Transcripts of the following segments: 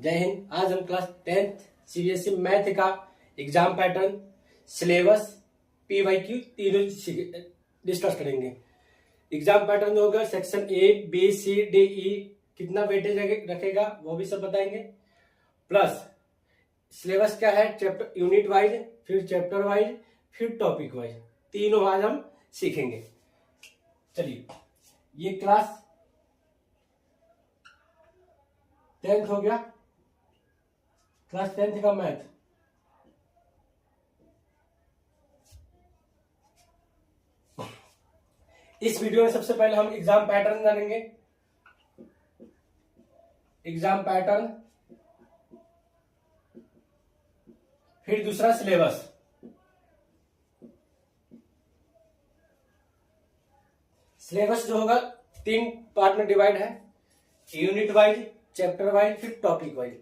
जय हिंद। आज हम क्लास 10th सीबीएसई मैथ का एग्जाम पैटर्न, सिलेबस, पीवाईक्यू तीनों डिस्कस करेंगे। एग्जाम पैटर्न जो होगा section A B C D E कितना वेटेज रखेगा वो भी सब बताएंगे। प्लस सिलेबस क्या है, चैप्टर यूनिट वाइज, फिर चैप्टर वाइज, फिर टॉपिक वाइज, तीनों आज हम सीखेंगे। चलिए, ये क्लास 10th हो गया, क्लास 10th का मैथ। इस वीडियो में सबसे पहले हम एग्जाम पैटर्न जानेंगे। एग्जाम पैटर्न, फिर दूसरा सिलेबस। सिलेबस जो होगा 3 पार्ट में डिवाइड है, यूनिट वाइज, चैप्टर वाइज, फिर टॉपिक वाइज।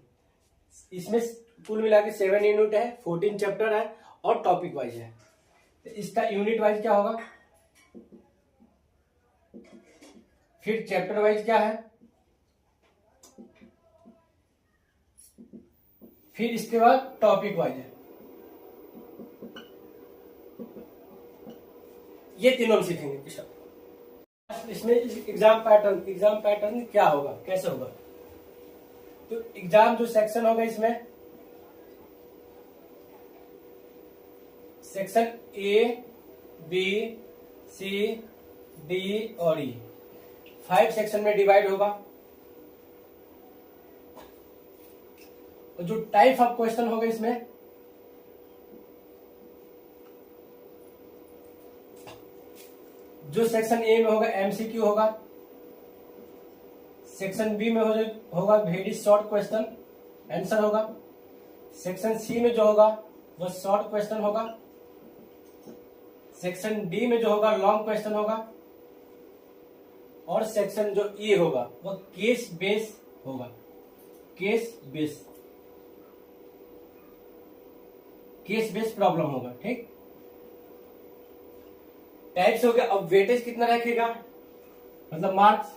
इसमें कुल मिला के 7 यूनिट है, 14 चैप्टर है और टॉपिक वाइज है। तो इसका यूनिट वाइज क्या होगा, फिर चैप्टर वाइज क्या है, फिर इसके बाद टॉपिक वाइज है। ये तीनों हम सीखेंगे। इसमें एग्जाम पैटर्न क्या होगा, कैसे होगा। तो एग्जाम जो सेक्शन होगा, इसमें section A B C D और ई 5 सेक्शन में डिवाइड होगा। और जो टाइप ऑफ क्वेश्चन होगा इसमें, जो सेक्शन ए में होगा एमसीक्यू होगा, सेक्शन बी में होगा वेरी शॉर्ट क्वेश्चन आंसर होगा, सेक्शन सी में जो होगा वो शॉर्ट क्वेश्चन होगा, सेक्शन डी में जो होगा लॉन्ग क्वेश्चन होगा, और सेक्शन जो ई होगा वो केस बेस होगा। केस बेस प्रॉब्लम होगा। ठीक, टाइप्स हो गया। अब वेटेज कितना रखेगा, मतलब मार्क्स,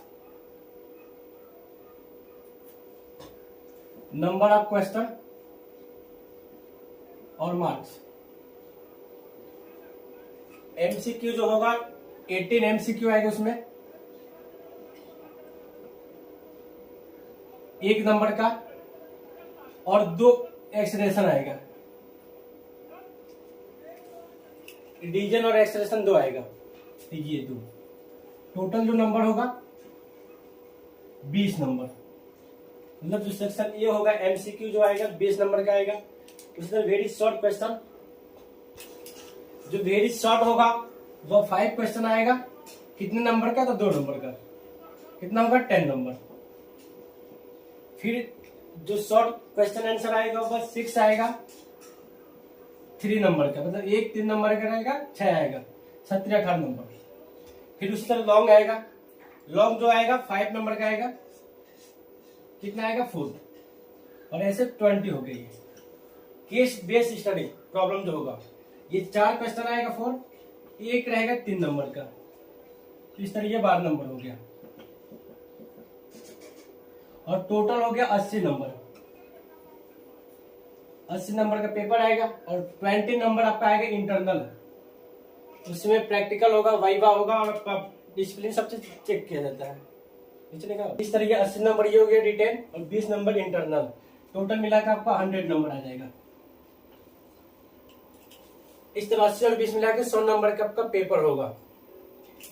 नंबर ऑफ क्वेश्चन और मार्क्स। एमसीक्यू जो होगा 18 एमसीक्यू आएगा, उसमें 1 नंबर का और 2 एक्सप्लेनेशन आएगा। डिवीजन और एक्सप्रेशन 2 आएगा, ये 2। टोटल जो नंबर होगा 20 नंबर। मतलब जो सेक्शन ए होगा एमसीक्यू जो आएगा 20 नंबर का आएगा। उसमें वेरी शॉर्ट क्वेश्चन, जो वेरी शॉर्ट होगा वो 5 क्वेश्चन आएगा। कितने नंबर का, तो 2 नंबर का। कितना होगा, 10 नंबर। फिर जो शॉर्ट क्वेश्चन आंसर आएगा वो 6 आएगा, 3 नंबर का, मतलब 1 3 नंबर का रहेगा, 6 आएगा, 17 18 नंबर। फिर उससे लॉन्ग आएगा, लॉन्ग जो आएगा 5 नंबर का आएगा। कितना आएगा, 4। और ऐसे 20 हो गई। केस बेस स्टडी प्रॉब्लम जो होगा, ये 4 क्वेश्चन आएगा 4, 1 रहेगा 3 नंबर का। तो इस तरह ये 12 नंबर हो गया। और टोटल हो गया 80 नंबर। 80 नंबर का पेपर आएगा और 20 नंबर आपका आएगा इंटरनल। उसमें प्रैक्टिकल होगा, वाइवा होगा और आपका डिसिप्लिन सबसे चेक किया जाता है। इस तरह 80 नंबर ये हो गया रिटेन और 20 नंबर इंटरनल। टोटल मिलाकर आपका 100 नंबर आ जाएगा। इस तरह 80 और 20 मिलाकर 100 नंबर का आपका पेपर होगा।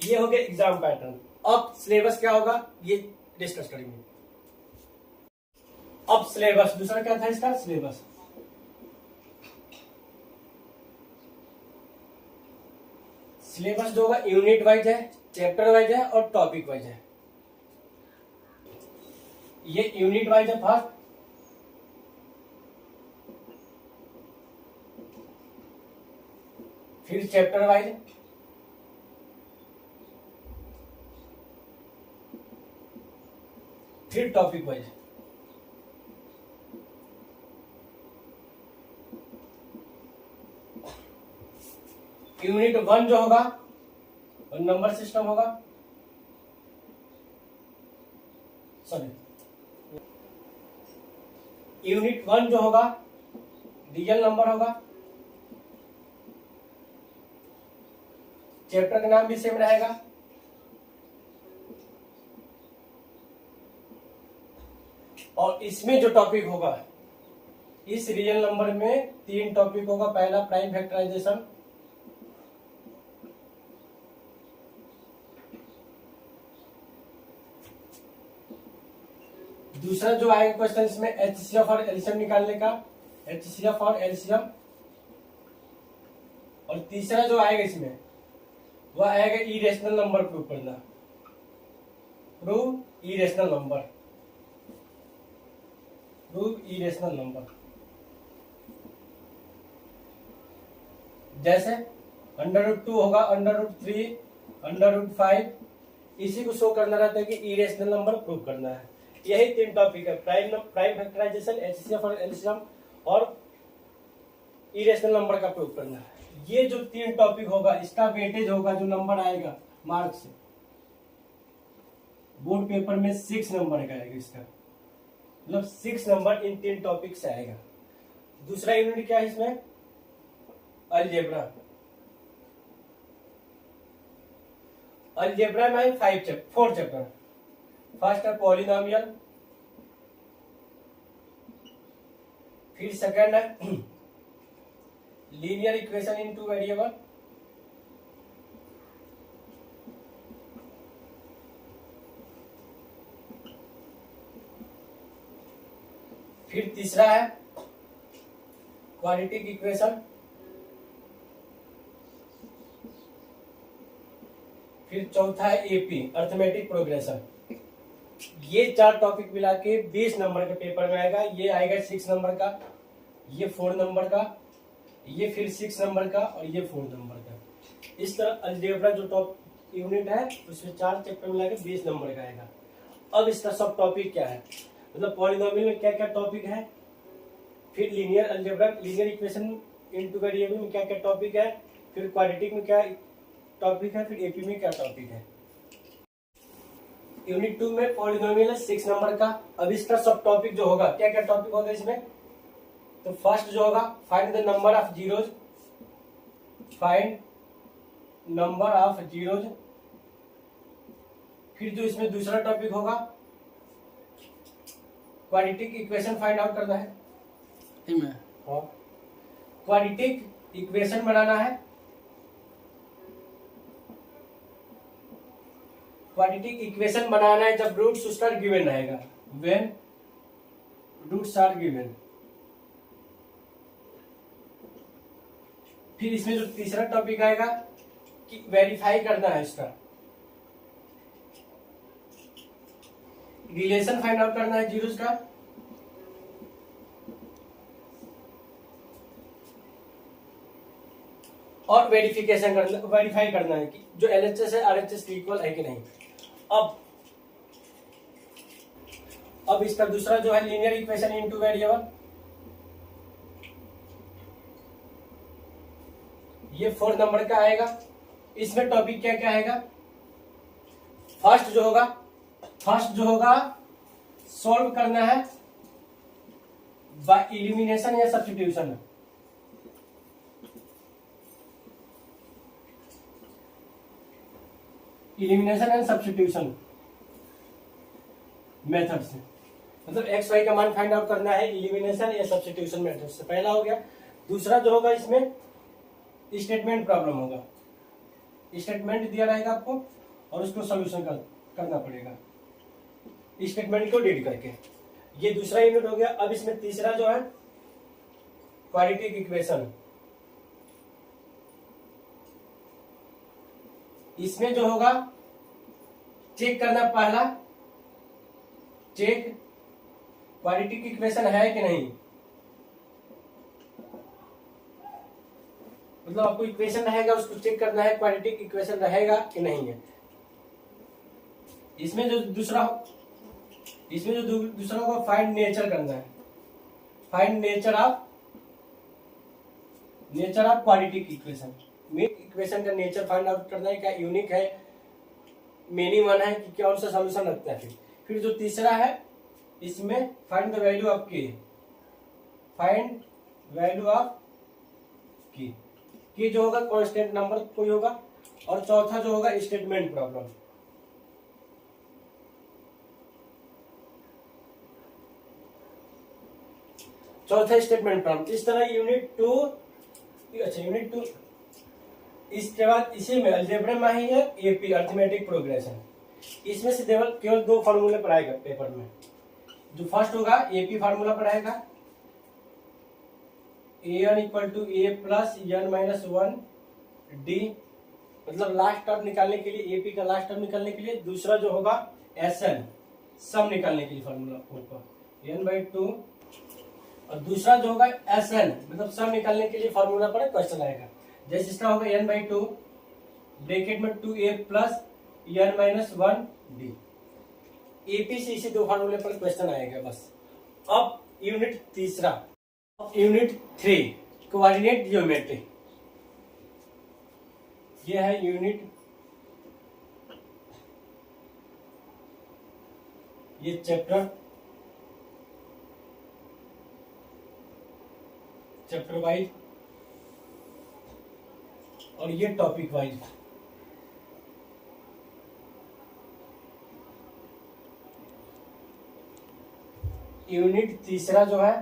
ये हो गया एग्जाम पैटर्न। अब सिलेबस क्या होगा ये डिस्कस करेंगे। अब सिलेबस, दूसरा क्या था इसका, सिलेबस। सिलेबस जो होगा यूनिट वाइज है, चैप्टर वाइज है और टॉपिक वाइज है। ये यूनिट वाइज है फर्स्ट, फिर चैप्टर वाइज, फिर टॉपिक वाइज। यूनिट 1 जो होगा और नंबर सिस्टम होगा, सॉरी यूनिट 1 जो होगा रियल नंबर होगा, चैप्टर का नाम भी सेम रहेगा, और इसमें जो टॉपिक होगा, इस रियल नंबर में 3 टॉपिक होगा। पहला प्राइम फैक्टराइजेशन, दूसरा जो आएगा क्वेश्चन इसमें HCF और एलसीएम निकालने का, HCF और एलसीएम, और तीसरा जो आएगा इसमें वो आएगा इरेशनल नंबर प्रूव करना, prove irrational number, prove irrational number. जैसे √2 होगा, √3, √5, इसी को शो करना रहता है कि इरेशनल नंबर प्रूव करना है। यही 3 टॉपिक है, प्राइम फैक्टराइजेशन, HCF और एलसीएम, और इरेशनल नंबर का प्रूव करना है। ये जो 3 टॉपिक होगा इसका वेटेज होगा, जो नंबर आएगा मार्क्स से बोर्ड पेपर में 6 नंबर का आएगा, इसका मतलब 6 नंबर इन 3 टॉपिक से आएगा। दूसरा यूनिट क्या है इसमें, अलजेब्रा। अलजेब्रा में 4 चैप्टर। फर्स्ट है पॉलिनोमियल, फिर सेकंड है लीनियर इक्वेशन इन 2 वेरिएबल, फिर तीसरा है क्वाड्रेटिक इक्वेशन, फिर चौथा है एपी अर्थमेटिक प्रोग्रेशन। ये 4 टॉपिक मिला के 20 नंबर के पेपर में आएगा। ये आएगा 6 नंबर का, ये 4 नंबर का, ये फिर 6 नंबर का, और ये 4 नंबर का। इस तरह अलजेब्रा जो टॉप यूनिट है उसमें 4 चैप्टर मिला के 20 नंबर का आएगा। अब इसका सब टॉपिक क्या है, मतलब पॉलिनोमियल में क्या क्या टॉपिक है, फिर linear algebra, linear equation in 2 variable में क्या क्या टॉपिक है, फिर क्वाड्रेटिक में क्या टॉपिक है, फिर एपी में क्या टॉपिक है। यूनिट 2 में पॉलिनोमियल 6 नंबर का। अब इसका सब टॉपिक जो होगा, क्या क्या टॉपिक होगा इसमें, तो फर्स्ट जो होगा find the number of zeros, find number of zeros. फिर जो इसमें दूसरा टॉपिक होगा क्वाड्रेटिक इक्वेशन फाइंड आउट करना है, क्वाड्रेटिक इक्वेशन बनाना है। क्वाड्रेटिक इक्वेशन बनाना है जब रूट्स आर गिवन रहेगा, व्हेन रूट्स आर गिवन। फिर इसमें जो तीसरा टॉपिक आएगा कि वेरीफाई करना है, इसका रिलेशन फाइंड आउट करना है जीरोस का। और वेरिफिकेशन करना, वेरीफाई करना है कि जो LHS है RHS इक्वल है कि नहीं। अब इसका दूसरा जो है लीनियर इक्वेशन इन 2 वेरिएबल, ये 4 नंबर का आएगा। इसमें टॉपिक क्या क्या आएगा, फर्स्ट जो होगा सॉल्व करना है बाय एलिमिनेशन या substitution. Elimination and substitution method से, मतलब एक्स वाई का मान फाइंड आउट करना है एलिमिनेशन या सब्स्टिट्यूशन मेथड से। पहला हो गया। दूसरा जो होगा इसमें स्टेटमेंट प्रॉब्लम होगा, स्टेटमेंट दिया रहेगा आपको और उसको सोल्यूशन करना पड़ेगा स्टेटमेंट को रीड करके। ये दूसरा यूनिट हो गया। अब इसमें तीसरा जो है क्वाड्रेटिक इक्वेशन, इसमें जो होगा चेक करना, पहला चेक क्वाड्रेटिक इक्वेशन है कि नहीं, मतलब आपको इक्वेशन रहेगा उसको चेक करना है क्वाड्रेटिक इक्वेशन रहेगा कि नहीं है। इसमें जो दूसरा होगा फाइंड नेचर करना है, find nature of quadratic equation. Equation का नेचर फाइंड आउट करना है, क्या यूनिक है, मेनी वन है कि कौन सा सॉल्यूशन रखता है। फिर जो तीसरा है इसमें फाइंड द वैल्यू ऑफ के, फाइंड वैल्यू ऑफ की जो होगा कांस्टेंट नंबर कोई होगा, और चौथा जो होगा स्टेटमेंट प्रॉब्लम। चौथा स्टेटमेंट प्रॉब्लम। इस तरह यूनिट 2 इसके बाद इसी में अलजेब्रा में ही है एपी अरिथमेटिक प्रोग्रेशन। इसमें से केवल 2 फार्मूले पढ़ाएगा पेपर में। जो फर्स्ट होगा एपी फार्मूला पढ़ाएगा, an equal to A plus N minus 1 D, मतलब लास्ट टर्म निकालने के लिए, एपी का लास्ट टर्म निकालने के लिए। दूसरा जो होगा एसएन, सम निकालने के लिए फार्मूला होगा n/2, और दूसरा जो होगा एसएन मतलब सम निकालने के लिए फार्मूला पर क्वेश्चन आएगा। जैसे इसका होगा n/2 ब्रैकेट में 2a plus n minus 1 D. AP से इसी 2 फार्मूले पर क्वेश्चन आएगा बस। अब यूनिट 3 कोऑर्डिनेट ज्योमेट्री। ये है यूनिट, ये चैप्टर वाइज और ये टॉपिक वाइज। यूनिट 3 जो है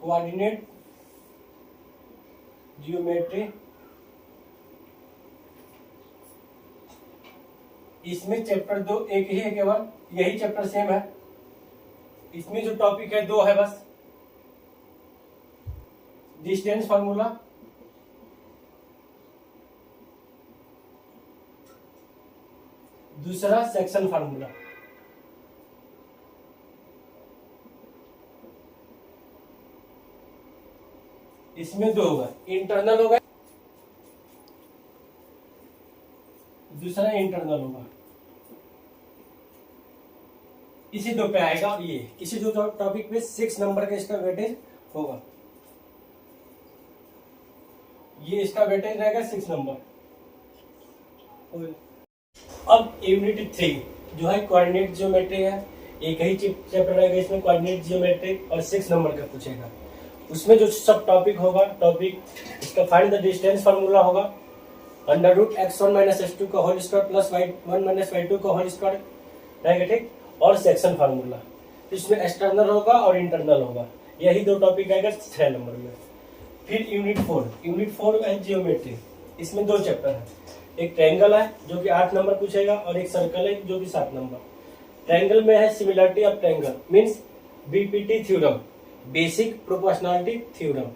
कोऑर्डिनेट ज्योमेट्री, इसमें चैप्टर 2 एक ही है, केवल यही चैप्टर सेम है। इसमें जो टॉपिक है 2 है बस, डिस्टेंस फार्मूला, दूसरा सेक्शन फार्मूला। इसमें 2 होगा, इंटरनल होगा, दूसरा इंटरनल होगा। इसी 2 पे आएगा। और ये इसी 2 टॉपिक पे 6 नंबर का इसका वेटेज होगा। ये इसका वेटेज रहेगा 6 नंबर। अब यूनिट 3 जो है कोऑर्डिनेट ज्योमेट्री है, एक ही चैप्टर रहेगा इसमें कोऑर्डिनेट ज्योमेट्री, और 6 नंबर का पूछेगा। उसमें जो सब टॉपिक होगा, टॉपिक इसका फाइंड द डिस्टेंस फार्मूला होगा, √x1 - x2 का whole square plus y1 - y2 का होल स्क्वायर रहेगा, ठीक। और सेक्शन फार्मूला, इसमें एक्सटर्नल होगा और इंटरनल होगा। यही 2 टॉपिक आएगा 6 नंबर में। फिर यूनिट 4 है जियोमेट्री। इसमें 2 चैप्टर है, एक ट्रायंगल है जो कि 8 नंबर पूछेगा, और एक सर्कल है जो कि 7 नंबर। ट्रायंगल में है similarity of triangle means BPT theorem, basic proportionality theorem,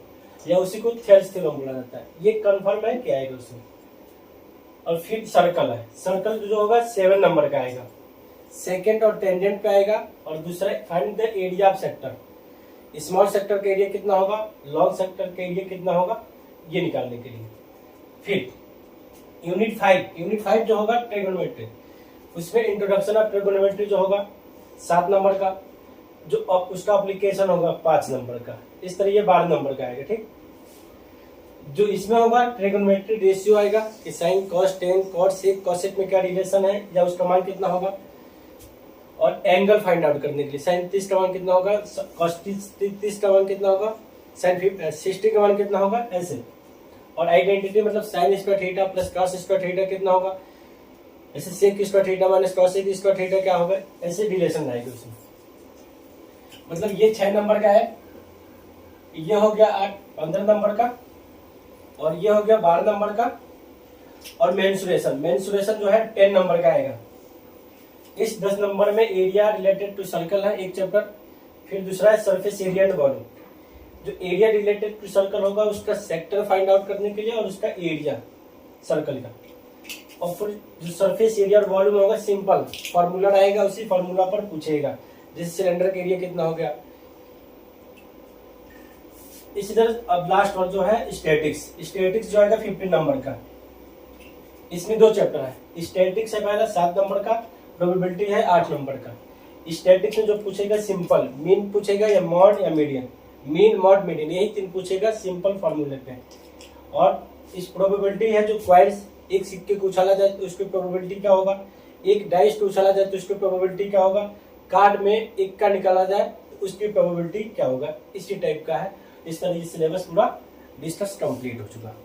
या उसी को थेल्स थ्योरम बोला जाता है। ये कंफर्म है क्या आएगा उसमें। और फिर सर्कल है, सर्कल जो होगा 7 नंबर का आएगा, सेकेंड और टेंजेंट पे आएगा। और दूसरा find the area of sector, small sector का एरिया कितना होगा, लॉन्ग सेक्टर का एरिया कितना होगा, ये निकालने के लिए। फिर यूनिट 5 जो होगा ट्रिगोनोमेट्री, उसमें इंट्रोडक्शन ऑफ ट्रिगोनोमेट्री जो होगा 7 नंबर का, जो उसका एप्लीकेशन होगा 5 नंबर का। इस तरह ये 12 नंबर का आएगा, ठीक। जो इसमें होगा ट्रिगोनोमेट्री रेशियो आएगा कि sine cos tan cot sec cosec में क्या रिलेशन है या उसका मान कितना होगा। और एंगल फाइंड आउट करने के लिए साइन 30 का मान कितना होगा, कॉस 30 का मान कितना होगा, साइन 60 का मान कितना होगा, ऐसे। और आइडेंटिटी मतलब sine square theta plus cos square theta कितना होगा, ऐसे sec square theta minus cos square theta क्या होगा, ऐसे रिलेशन आएगी उसमें। मतलब ये 6 नंबर का है, ये हो गया 15 नंबर का, और ये हो गया 12 नंबर का। और मेंसुरेशन जो है 10 नंबर का आएगा। इस 10 नंबर में एरिया रिलेटेड टू सर्कल है एक चैप्टर। फिर दूसरा है सरफेस एरिया एंड वॉल्यूम। जो एरिया रिलेटेड टू सर्कल होगा उसका सेक्टर फाइंड आउट करने के लिए और उसका एरिया सर्कल का। और फिर जो सरफेस एरिया और वॉल्यूम होगा सिंपल फॉर्मूला रहेगा, उसी फॉर्मूला पर पूछेगा। जैसे सिलेंडर का एरिया कितना हो गया। इसी तरह अब लास्ट वन जो है स्टैटिक्स जो आएगा 15 नंबर का। इसमें 2 चैप्टर है। स्टैटिक्स है पहला 7 नंबर का, प्रोबेबिलिटी है 8 नंबर का। स्टैटिक्स में जो पूछेगा सिंपल मीन पूछेगा या मॉड या मीडियन, मीन मॉड मीडियन यही 3 पूछेगा सिंपल फॉर्मूले पे। और इस प्रोबेबिलिटी है जो क्वाइंस एक सिक्के को उछाला जाए तो उसकी प्रोबेबिलिटी क्या होगा, एक डाइस को उछाला जाए तो उसकी प्रोबेबिलिटी क्या होगा, कार्ड में 1 का निकाला जाए उसकी प्रोबेबिलिटी क्या होगा, इसी टाइप का है। इस तरह से सिलेबस पूरा डिस्कस कंप्लीट हो चुका।